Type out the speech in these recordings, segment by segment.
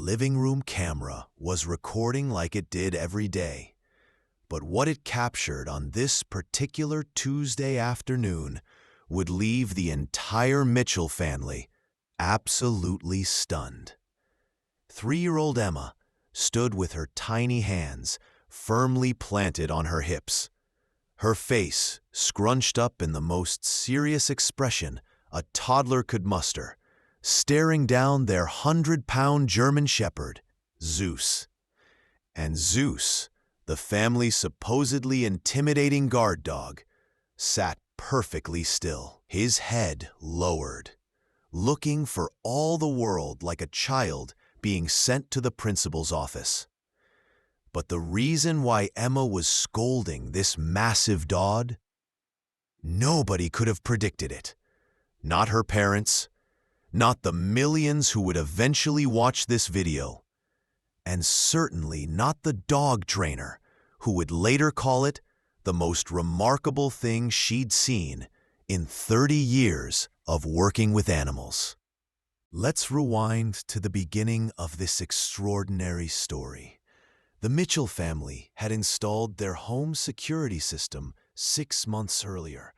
living room camera was recording like it did every day. But what it captured on this particular Tuesday afternoon would leave the entire Mitchell family absolutely stunned. 3-year-old Emma stood with her tiny hands firmly planted on her hips, her face scrunched up in the most serious expression a toddler could muster, staring down their 100-pound German shepherd, Zeus. And Zeus, the family's supposedly intimidating guard dog, sat perfectly still, his head lowered, looking for all the world like a child being sent to the principal's office. But the reason why Emma was scolding this massive dog, nobody could have predicted it. Not her parents, not the millions who would eventually watch this video, and certainly not the dog trainer who would later call it the most remarkable thing she'd seen in 30 years of working with animals. Let's rewind to the beginning of this extraordinary story. The Mitchell family had installed their home security system 6 months earlier,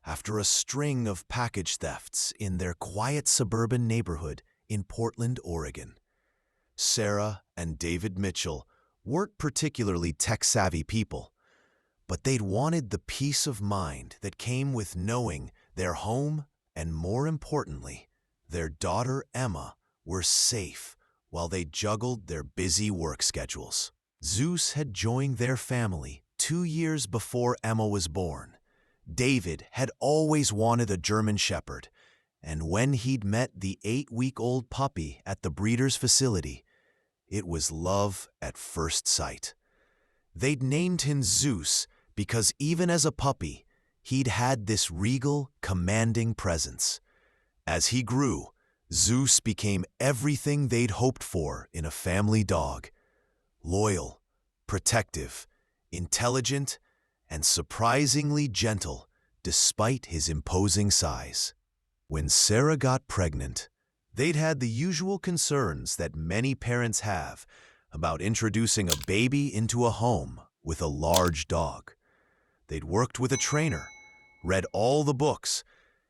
after a string of package thefts in their quiet suburban neighborhood in Portland, Oregon. Sarah and David Mitchell weren't particularly tech-savvy people, but they'd wanted the peace of mind that came with knowing their home and, more importantly, their daughter Emma were safe while they juggled their busy work schedules. Zeus had joined their family 2 years before Emma was born. David had always wanted a German shepherd, and when he'd met the 8-week-old puppy at the breeder's facility, it was love at first sight. They'd named him Zeus because even as a puppy, he'd had this regal, commanding presence. As he grew, Zeus became everything they'd hoped for in a family dog: loyal, protective, intelligent, and surprisingly gentle despite his imposing size. When Sarah got pregnant, they'd had the usual concerns that many parents have about introducing a baby into a home with a large dog. They'd worked with a trainer, read all the books,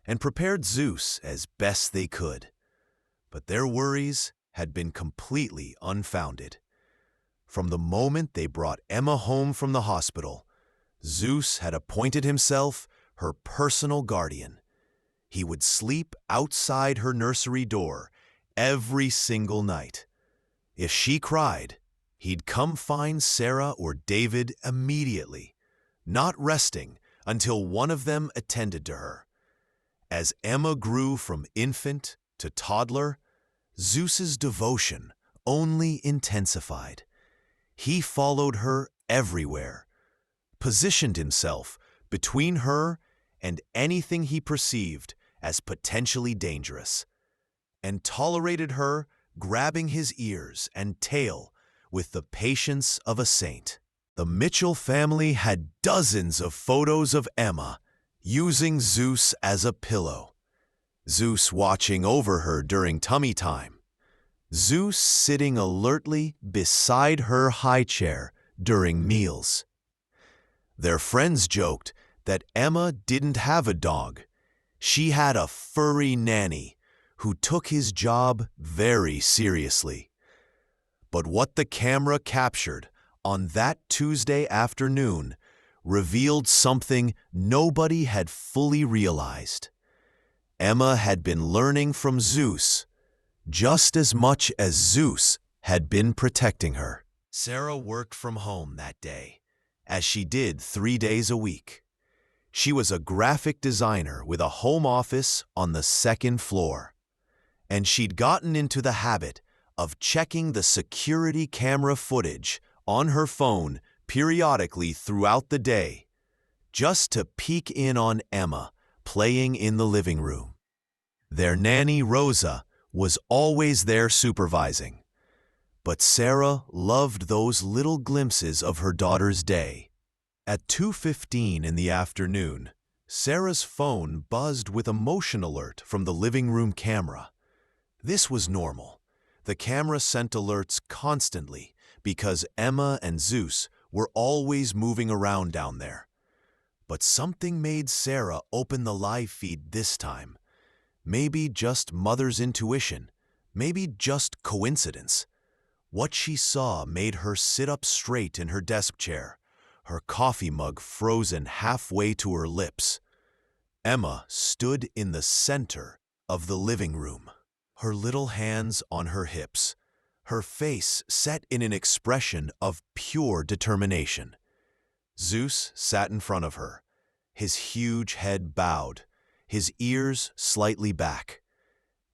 and prepared Zeus as best they could. But their worries had been completely unfounded. From the moment they brought Emma home from the hospital, Zeus had appointed himself her personal guardian. He would sleep outside her nursery door every single night. If she cried, he'd come find Sarah or David immediately, not resting until one of them attended to her. As Emma grew from infant to toddler, Zeus's devotion only intensified. He followed her everywhere, positioned himself between her and anything he perceived as potentially dangerous, and tolerated her grabbing his ears and tail with the patience of a saint. The Mitchell family had dozens of photos of Emma using Zeus as a pillow. Zeus watching over her during tummy time. Zeus sitting alertly beside her high chair during meals. Their friends joked that Emma didn't have a dog. She had a furry nanny who took his job very seriously. But what the camera captured on that Tuesday afternoon revealed something nobody had fully realized. Emma had been learning from Zeus just as much as Zeus had been protecting her. Sarah worked from home that day, as she did 3 days a week. She was a graphic designer with a home office on the 2nd floor, and she'd gotten into the habit of checking the security camera footage on her phone periodically throughout the day, just to peek in on Emma playing in the living room. Their nanny, Rosa, was always there supervising, but Sarah loved those little glimpses of her daughter's day. At 2:15 in the afternoon, Sarah's phone buzzed with a motion alert from the living room camera. This was normal, The camera sent alerts constantly because Emma and Zeus were always moving around down there. But something made Sarah open the live feed this time. Maybe just mother's intuition, maybe just coincidence. What she saw made her sit up straight in her desk chair, her coffee mug frozen halfway to her lips. Emma stood in the center of the living room, her little hands on her hips, her face set in an expression of pure determination. Zeus sat in front of her, his huge head bowed, his ears slightly back,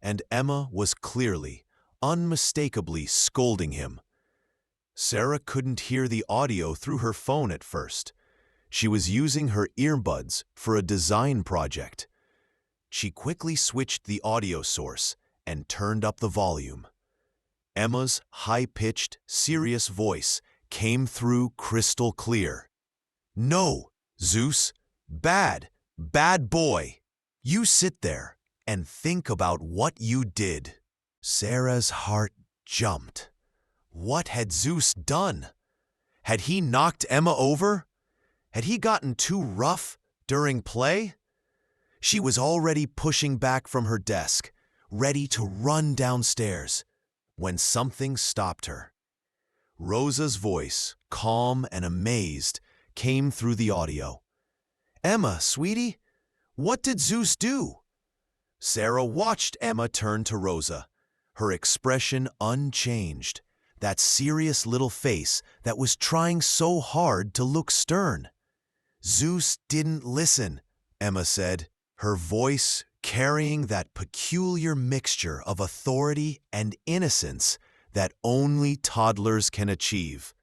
and Emma was clearly, unmistakably scolding him. Sarah couldn't hear the audio through her phone at first. She was using her earbuds for a design project. She quickly switched the audio source and turned up the volume. Emma's high-pitched, serious voice came through crystal clear. "No, Zeus, bad boy. You sit there and think about what you did." Sarah's heart jumped. What had Zeus done? Had he knocked Emma over? Had he gotten too rough during play? She was already pushing back from her desk, ready to run downstairs, when something stopped her. Rosa's voice, calm and amazed, came through the audio. "Emma, sweetie, what did Zeus do?" Sarah watched Emma turn to Rosa, her expression unchanged, that serious little face that was trying so hard to look stern. "Zeus didn't listen," Emma said, her voice carrying that peculiar mixture of authority and innocence that only toddlers can achieve.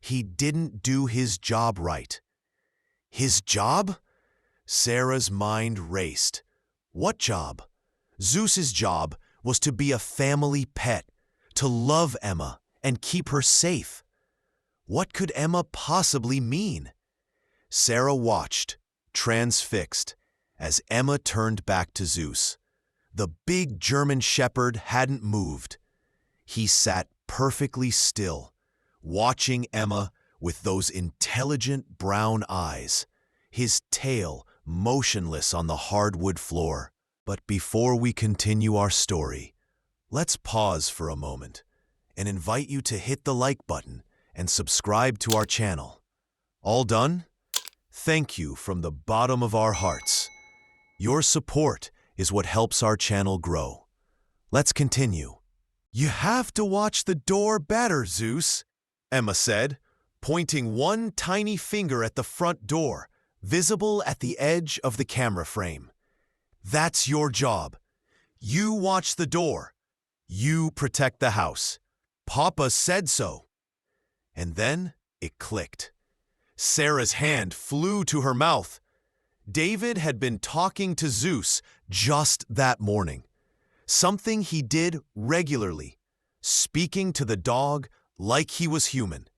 "He didn't do his job right." His job? Sarah's mind raced. What job? Zeus's job was to be a family pet, to love Emma and keep her safe. What could Emma possibly mean? Sarah watched, transfixed, as Emma turned back to Zeus. The big German shepherd hadn't moved. He sat perfectly still, watching Emma with those intelligent brown eyes, his tail motionless on the hardwood floor. But before we continue our story, let's pause for a moment and invite you to hit the like button and subscribe to our channel. All done? Thank you from the bottom of our hearts. Your support is what helps our channel grow. Let's continue. "You have to watch the door better, Zeus," Emma said, pointing one tiny finger at the front door, visible at the edge of the camera frame. "That's your job. You watch the door. You protect the house. Papa said so." And then it clicked. Sarah's hand flew to her mouth. David had been talking to Zeus just that morning. Something he did regularly, speaking to the dog like he was human,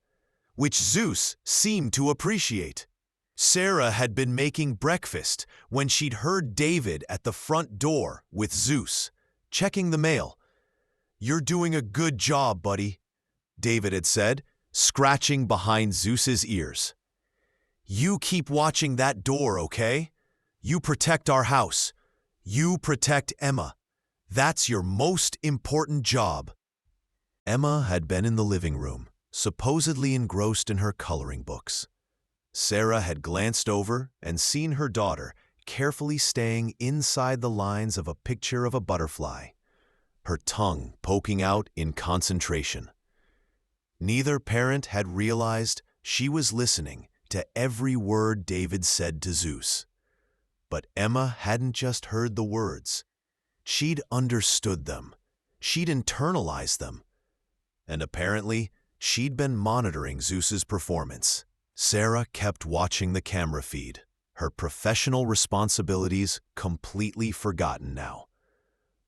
which Zeus seemed to appreciate. Sarah had been making breakfast when she'd heard David at the front door with Zeus, checking the mail. "You're doing a good job, buddy," David had said, scratching behind Zeus's ears. "You keep watching that door, okay? You protect our house. You protect Emma. That's your most important job." Emma had been in the living room, supposedly engrossed in her coloring books. Sarah had glanced over and seen her daughter carefully staying inside the lines of a picture of a butterfly, her tongue poking out in concentration. Neither parent had realized she was listening to every word David said to Zeus. But Emma hadn't just heard the words. She'd understood them. She'd internalized them. And apparently, she'd been monitoring Zeus's performance. Sarah kept watching the camera feed, her professional responsibilities completely forgotten now.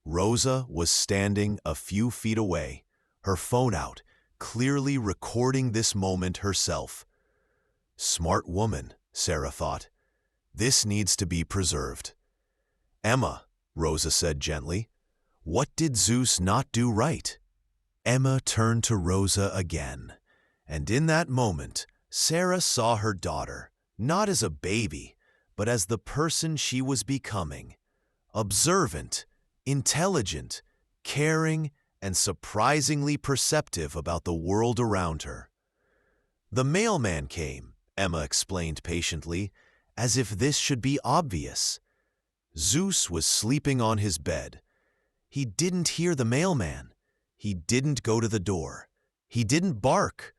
Rosa was standing a few feet away, her phone out, clearly recording this moment herself. Smart woman, Sarah thought. This needs to be preserved. "Emma," Rosa said gently, "what did Zeus not do right?" Emma turned to Rosa again, and in that moment, Sarah saw her daughter, not as a baby, but as the person she was becoming. Observant, intelligent, caring, and surprisingly perceptive about the world around her. "The mailman came," Emma explained patiently, as if this should be obvious. Zeus was sleeping on his bed. He didn't hear the mailman. He didn't go to the door. He didn't bark.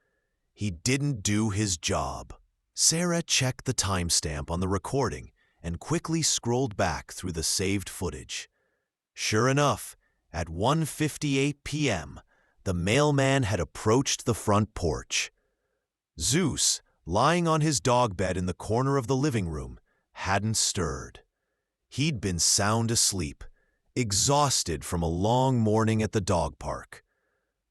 He didn't do his job. Sarah checked the timestamp on the recording and quickly scrolled back through the saved footage. Sure enough, at 1:58 p.m., the mailman had approached the front porch. Zeus, lying on his dog bed in the corner of the living room, hadn't stirred. He'd been sound asleep, exhausted from a long morning at the dog park.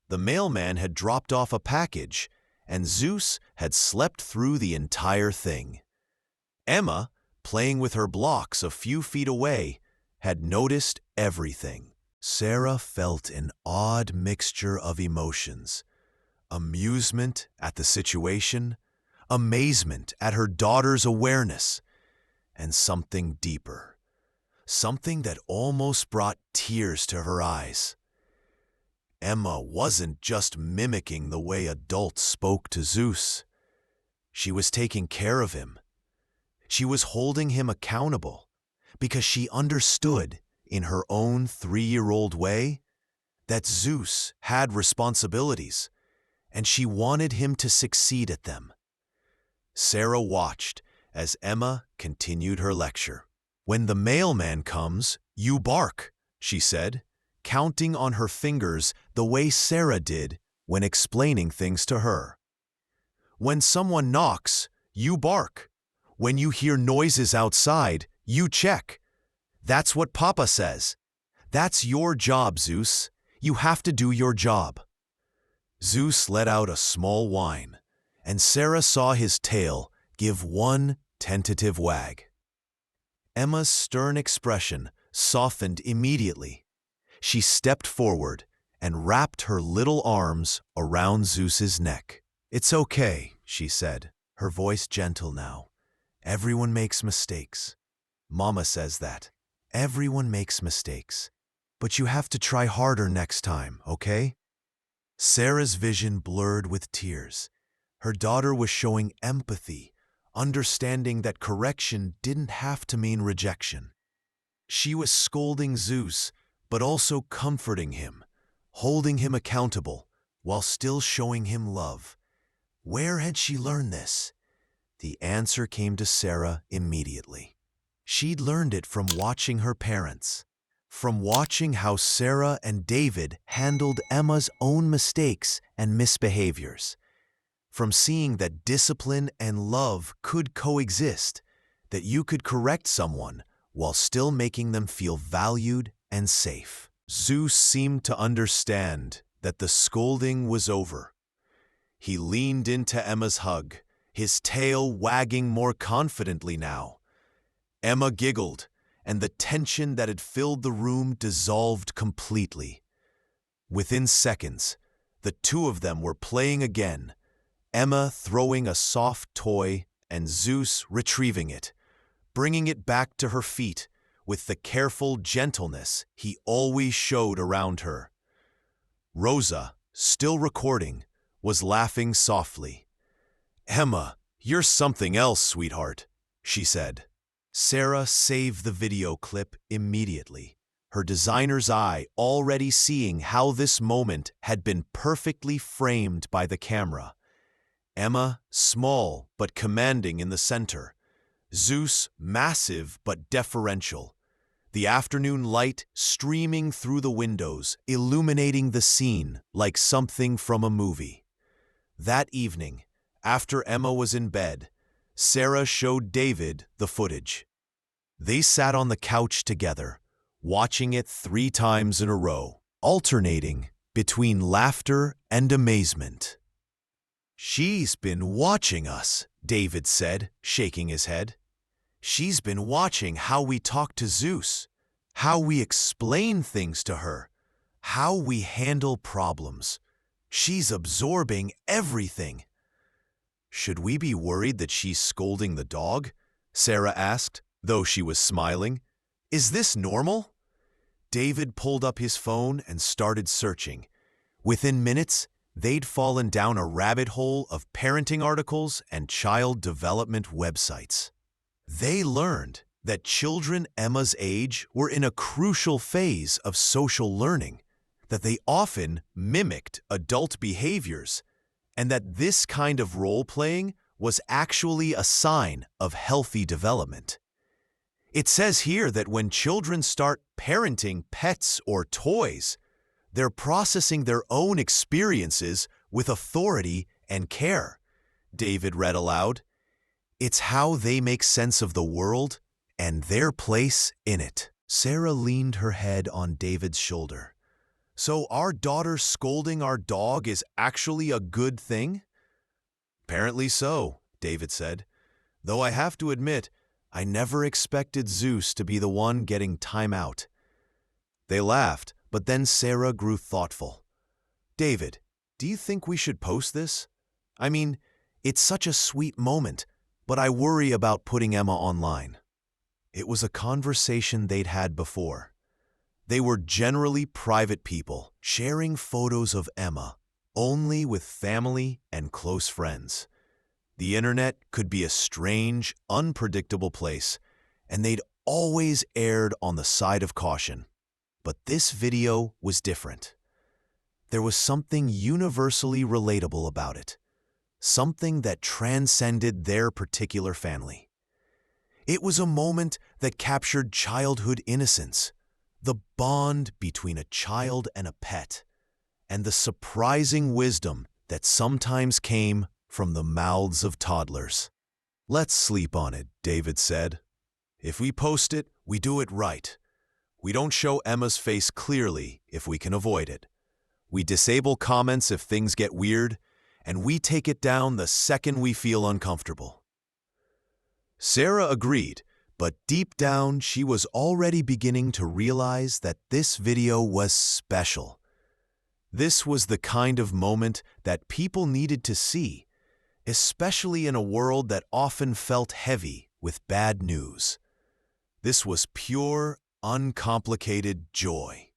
The mailman had dropped off a package, and Zeus had slept through the entire thing. Emma, playing with her blocks a few feet away, had noticed everything. Sarah felt an odd mixture of emotions: amusement at the situation, amazement at her daughter's awareness, and something deeper, something that almost brought tears to her eyes. Emma wasn't just mimicking the way adults spoke to Zeus. She was taking care of him. She was holding him accountable because she understood, in her own 3-year-old way, that Zeus had responsibilities, and she wanted him to succeed at them. Sarah watched as Emma continued her lecture. "When the mailman comes, you bark," she said, counting on her fingers the way Sarah did when explaining things to her. "When someone knocks, you bark. When you hear noises outside, you check. That's what Papa says. That's your job, Zeus. You have to do your job." Zeus let out a small whine, and Sarah saw his tail give one tentative wag. Emma's stern expression softened immediately. She stepped forward and wrapped her little arms around Zeus's neck. "It's okay," she said, her voice gentle now. "Everyone makes mistakes. Mama says that. Everyone makes mistakes. But you have to try harder next time, okay?" Sarah's vision blurred with tears. Her daughter was showing empathy, understanding that correction didn't have to mean rejection. She was scolding Zeus, but also comforting him, holding him accountable, while still showing him love. Where had she learned this? The answer came to Sarah immediately. She'd learned it from watching her parents, from watching how Sarah and David handled Emma's own mistakes and misbehaviors, from seeing that discipline and love could coexist, that you could correct someone while still making them feel valued and safe. Zeus seemed to understand that the scolding was over. He leaned into Emma's hug, his tail wagging more confidently now. Emma giggled, and the tension that had filled the room dissolved completely. Within seconds, the two of them were playing again, Emma throwing a soft toy and Zeus retrieving it, bringing it back to her feet with the careful gentleness he always showed around her. Rosa, still recording, was laughing softly. "Emma, you're something else, sweetheart," she said. Sarah saved the video clip immediately, her designer's eye already seeing how this moment had been perfectly framed by the camera. Emma, small but commanding in the center. Zeus, massive but deferential. The afternoon light streaming through the windows, illuminating the scene like something from a movie. That evening, after Emma was in bed, Sarah showed David the footage. They sat on the couch together, watching it 3 times in a row, alternating between laughter and amazement. "She's been watching us," David said, shaking his head. "She's been watching how we talk to Zeus, how we explain things to her, how we handle problems. She's absorbing everything. Should we be worried that she's scolding the dog? Sarah asked, though she was smiling. Is this normal? David pulled up his phone and started searching. Within minutes, they'd fallen down a rabbit hole of parenting articles and child development websites. They learned that children Emma's age were in a crucial phase of social learning, that they often mimicked adult behaviors, and that this kind of role-playing was actually a sign of healthy development. It says here that when children start parenting pets or toys, they're processing their own experiences with authority and care. David read aloud. It's how they make sense of the world and their place in it. Sarah leaned her head on David's shoulder. So our daughter scolding our dog is actually a good thing? Apparently so, David said. Though I have to admit, I never expected Zeus to be the one getting time out. They laughed, but then Sarah grew thoughtful. David, do you think we should post this? I mean, it's such a sweet moment, but I worry about putting Emma online. It was a conversation they'd had before. They were generally private people, sharing photos of Emma, only with family and close friends. The internet could be a strange, unpredictable place, and they'd always erred on the side of caution. But this video was different. There was something universally relatable about it, something that transcended their particular family. It was a moment that captured childhood innocence, the bond between a child and a pet, and the surprising wisdom that sometimes came from the mouths of toddlers. Let's sleep on it, David said. If we post it, we do it right. We don't show Emma's face clearly if we can avoid it. We disable comments if things get weird, and we take it down the second we feel uncomfortable. Sarah agreed, but deep down she was already beginning to realize that this video was special. This was the kind of moment that people needed to see, especially in a world that often felt heavy with bad news. This was pure, uncomplicated joy.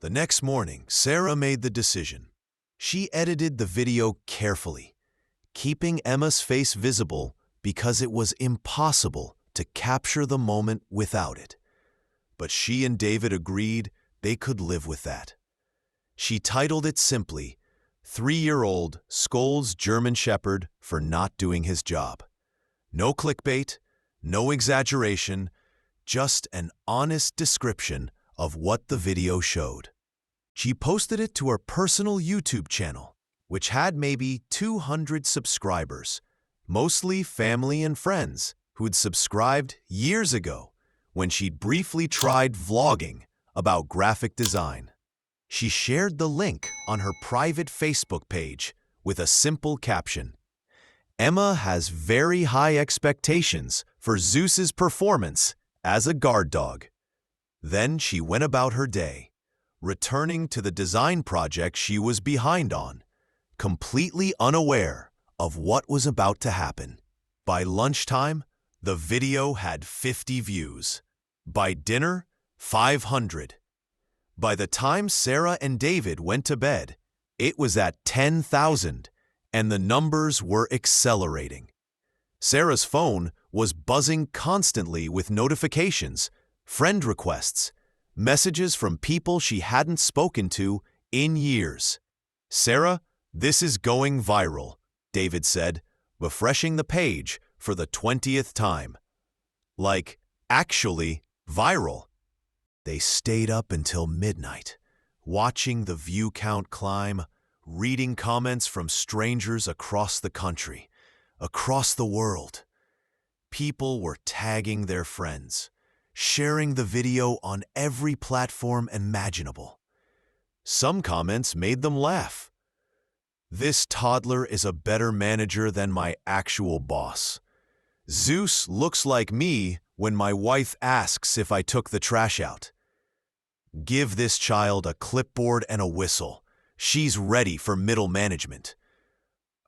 The next morning, Sarah made the decision. She edited the video carefully, keeping Emma's face visible because it was impossible to capture the moment without it. But she and David agreed they could live with that. She titled it simply, 3-year-old scolds German Shepherd for not doing his job. No clickbait, no exaggeration, just an honest description of what the video showed. She posted it to her personal YouTube channel, which had maybe 200 subscribers, mostly family and friends who'd subscribed years ago when she'd briefly tried vlogging about graphic design. She shared the link on her private Facebook page with a simple caption. Emma has very high expectations for Zeus's performance as a guard dog. Then she went about her day, returning to the design project she was behind on, completely unaware of what was about to happen. By lunchtime, the video had 50 views. By dinner, 500. By the time Sarah and David went to bed, it was at 10,000, and the numbers were accelerating. Sarah's phone was buzzing constantly with notifications, friend requests, messages from people she hadn't spoken to in years. Sarah, this is going viral, David said, refreshing the page for the 20th time. Like, actually viral. They stayed up until midnight, watching the view count climb, reading comments from strangers across the country, across the world. People were tagging their friends, sharing the video on every platform imaginable. Some comments made them laugh. This toddler is a better manager than my actual boss. Zeus looks like me when my wife asks if I took the trash out. Give this child a clipboard and a whistle. She's ready for middle management.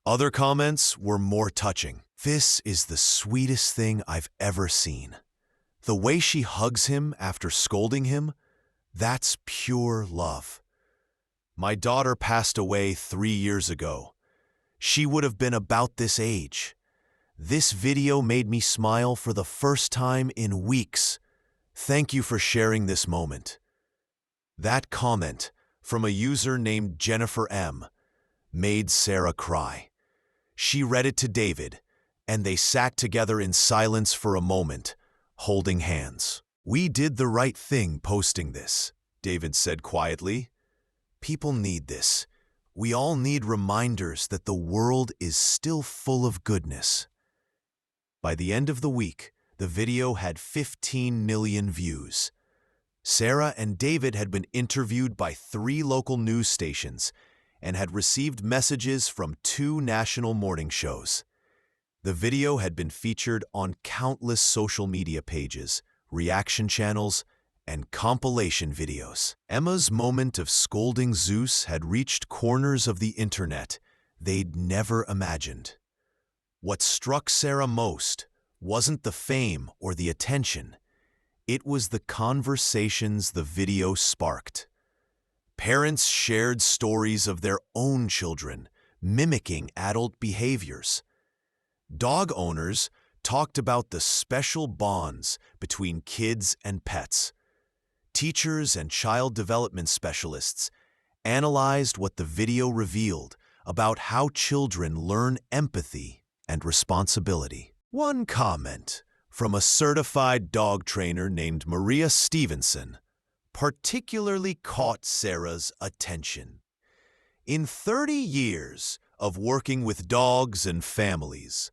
Other comments were more touching. This is the sweetest thing I've ever seen. The way she hugs him after scolding him, that's pure love. My daughter passed away 3 years ago. She would have been about this age. This video made me smile for the first time in weeks. Thank you for sharing this moment. That comment from a user named Jennifer M. made Sarah cry. She read it to David, and they sat together in silence for a moment, holding hands. "We did the right thing posting this," David said quietly. "People need this. We all need reminders that the world is still full of goodness." By the end of the week, the video had 15 million views. Sarah and David had been interviewed by 3 local news stations and had received messages from 2 national morning shows. The video had been featured on countless social media pages, reaction channels, and compilation videos. Emma's moment of scolding Zeus had reached corners of the internet they'd never imagined. What struck Sarah most wasn't the fame or the attention. It was the conversations the video sparked. Parents shared stories of their own children, mimicking adult behaviors. Dog owners talked about the special bonds between kids and pets. Teachers and child development specialists analyzed what the video revealed about how children learn empathy and responsibility. One comment from a certified dog trainer named Maria Stevenson particularly caught Sarah's attention. "In 30 years of working with dogs and families,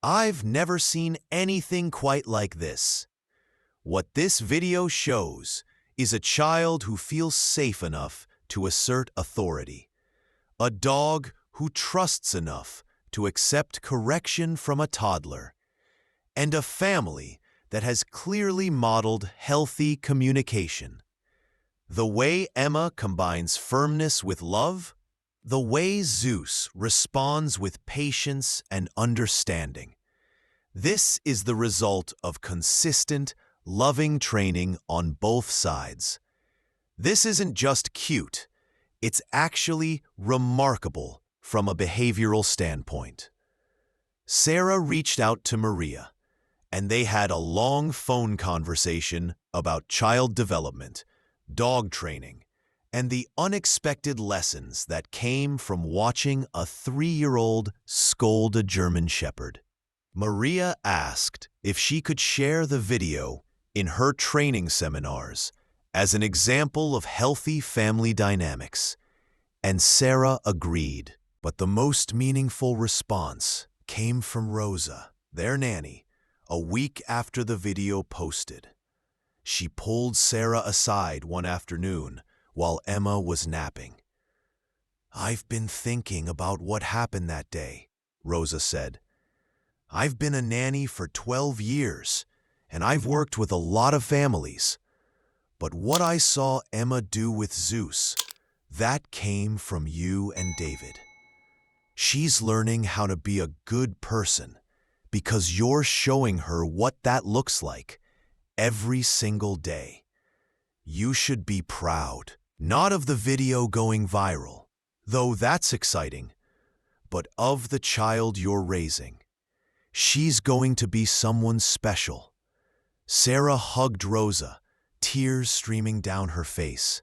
I've never seen anything quite like this. What this video shows is a child who feels safe enough to assert authority, a dog who trusts enough to accept correction from a toddler, and a family that has clearly modeled healthy communication. The way Emma combines firmness with love, the way Zeus responds with patience and understanding. This is the result of consistent, loving training on both sides. This isn't just cute, it's actually remarkable from a behavioral standpoint." Sarah reached out to Maria, and they had a long phone conversation about child development, dog training, and the unexpected lessons that came from watching a 3-year-old scold a German Shepherd. Maria asked if she could share the video in her training seminars as an example of healthy family dynamics, and Sarah agreed. But the most meaningful response came from Rosa, their nanny, a week after the video posted. She pulled Sarah aside one afternoon while Emma was napping. "I've been thinking about what happened that day," Rosa said. "I've been a nanny for 12 years, and I've worked with a lot of families. But what I saw Emma do with Zeus, that came from you and David. She's learning how to be a good person because you're showing her what that looks like every single day. You should be proud, not of the video going viral, though that's exciting, but of the child you're raising. She's going to be someone special." Sarah hugged Rosa, tears streaming down her face,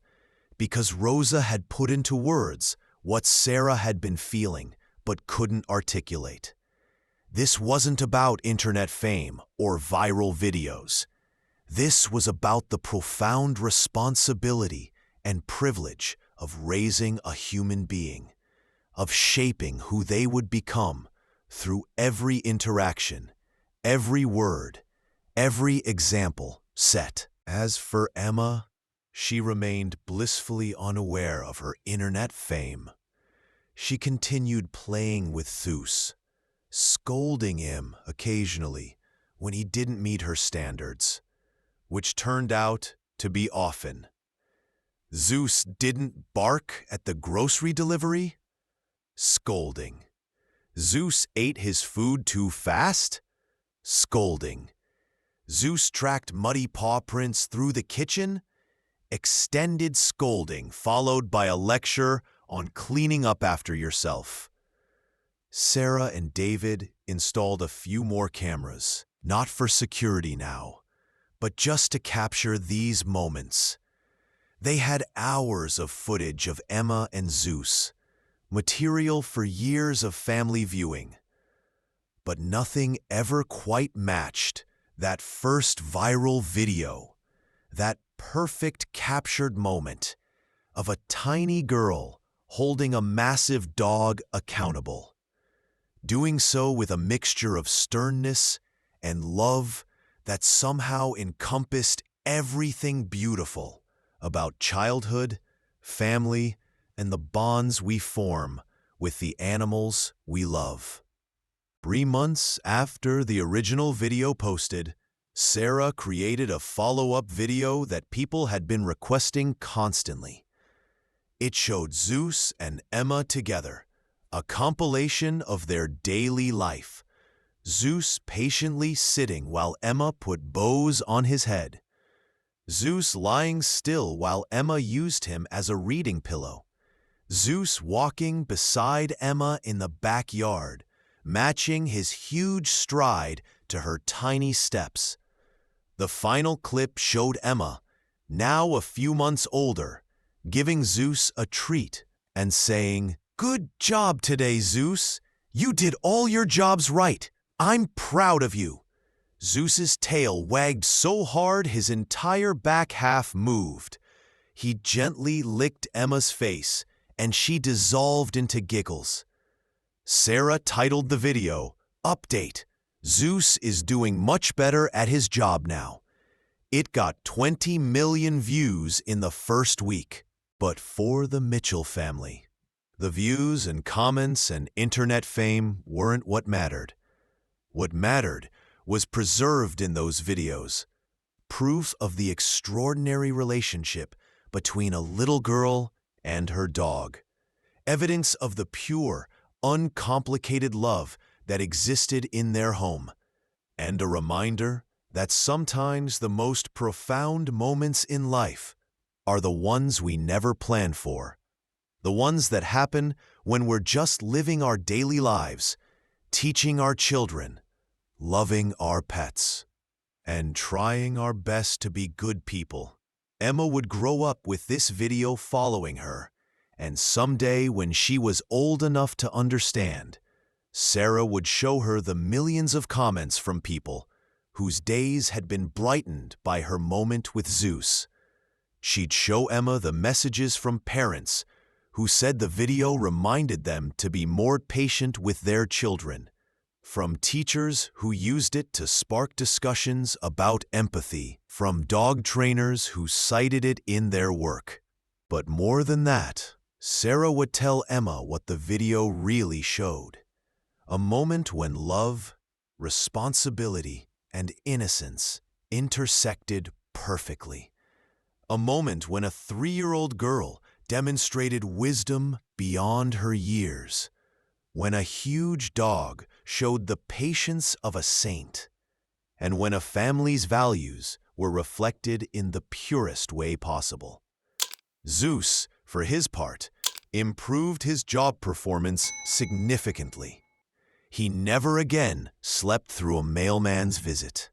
because Rosa had put into words what Sarah had been feeling but couldn't articulate. This wasn't about internet fame or viral videos. This was about the profound responsibility and privilege of raising a human being, of shaping who they would become through every interaction, every word, every example set. As for Emma, she remained blissfully unaware of her internet fame. She continued playing with Zeus, scolding him occasionally when he didn't meet her standards, which turned out to be often. Zeus didn't bark at the grocery delivery? Scolding. Zeus ate his food too fast? Scolding. Zeus tracked muddy paw prints through the kitchen? Extended scolding followed by a lecture on cleaning up after yourself. Sarah and David installed a few more cameras, not for security now, but just to capture these moments. They had hours of footage of Emma and Zeus, material for years of family viewing. But nothing ever quite matched that first viral video, that perfect captured moment of a tiny girl holding a massive dog accountable, doing so with a mixture of sternness and love that somehow encompassed everything beautiful about childhood, family, and the bonds we form with the animals we love. 3 months after the original video posted, Sarah created a follow-up video that people had been requesting constantly. It showed Zeus and Emma together, a compilation of their daily life. Zeus patiently sitting while Emma put bows on his head. Zeus lying still while Emma used him as a reading pillow. Zeus walking beside Emma in the backyard, matching his huge stride to her tiny steps. The final clip showed Emma, now a few months older, giving Zeus a treat and saying, "Good job today, Zeus. You did all your jobs right. I'm proud of you." Zeus's tail wagged so hard his entire back half moved. He gently licked Emma's face, and she dissolved into giggles. Sarah titled the video, "Update: Zeus is doing much better at his job now." It got 20 million views in the first week. But for the Mitchell family, the views and comments and internet fame weren't what mattered. What mattered was preserved in those videos, proof of the extraordinary relationship between a little girl and her dog, evidence of the pure, uncomplicated love that existed in their home, and a reminder that sometimes the most profound moments in life are the ones we never plan for, the ones that happen when we're just living our daily lives, teaching our children, loving our pets, and trying our best to be good people. Emma would grow up with this video following her, and someday when she was old enough to understand, Sarah would show her the millions of comments from people whose days had been brightened by her moment with Zeus. She'd show Emma the messages from parents who said the video reminded them to be more patient with their children, from teachers who used it to spark discussions about empathy, from dog trainers who cited it in their work. But more than that, Sarah would tell Emma what the video really showed: a moment when love, responsibility, and innocence intersected perfectly. A moment when a 3-year-old girl demonstrated wisdom beyond her years, when a huge dog showed the patience of a saint, and when a family's values were reflected in the purest way possible. Zeus, for his part, improved his job performance significantly. He never again slept through a mailman's visit.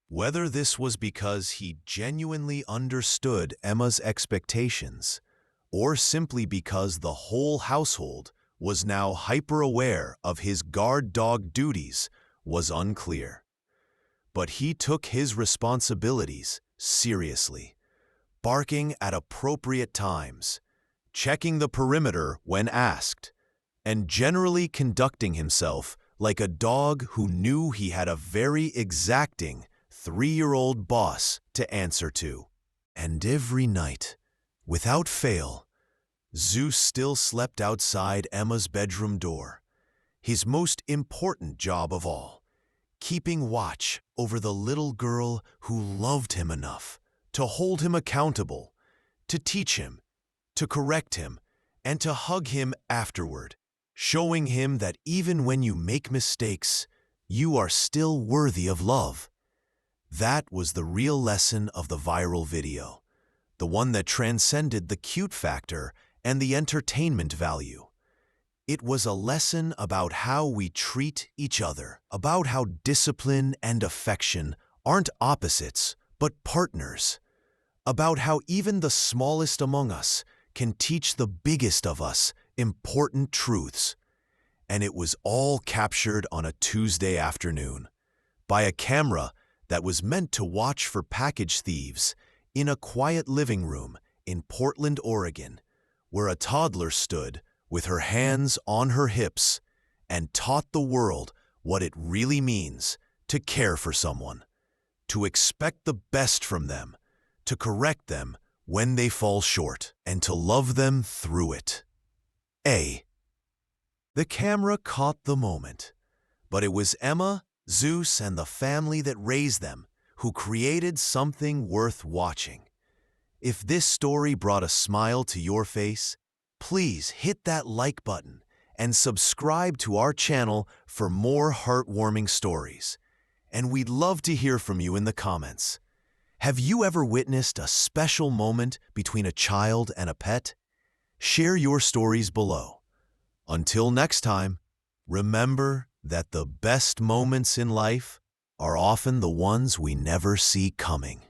Whether this was because he genuinely understood Emma's expectations, or simply because the whole household was now hyper-aware of his guard dog duties, was unclear. But he took his responsibilities seriously, barking at appropriate times, checking the perimeter when asked, and generally conducting himself like a dog who knew he had a very exacting 3-year-old boss to answer to. And every night, without fail, Zeus still slept outside Emma's bedroom door, his most important job of all, keeping watch over the little girl who loved him enough to hold him accountable, to teach him, to correct him, and to hug him afterward, showing him that even when you make mistakes, you are still worthy of love. That was the real lesson of the viral video, the one that transcended the cute factor and the entertainment value. It was a lesson about how we treat each other, about how discipline and affection aren't opposites, but partners, about how even the smallest among us can teach the biggest of us important truths. And it was all captured on a Tuesday afternoon by a camera that was meant to watch for package thieves in a quiet living room in Portland, Oregon, where a toddler stood with her hands on her hips and taught the world what it really means to care for someone, to expect the best from them, to correct them when they fall short, and to love them through it. The camera caught the moment, but it was Emma, Zeus, and the family that raised them who created something worth watching. If this story brought a smile to your face, please hit that like button and subscribe to our channel for more heartwarming stories. And we'd love to hear from you in the comments. Have you ever witnessed a special moment between a child and a pet? Share your stories below. Until next time, remember that the best moments in life are often the ones we never see coming.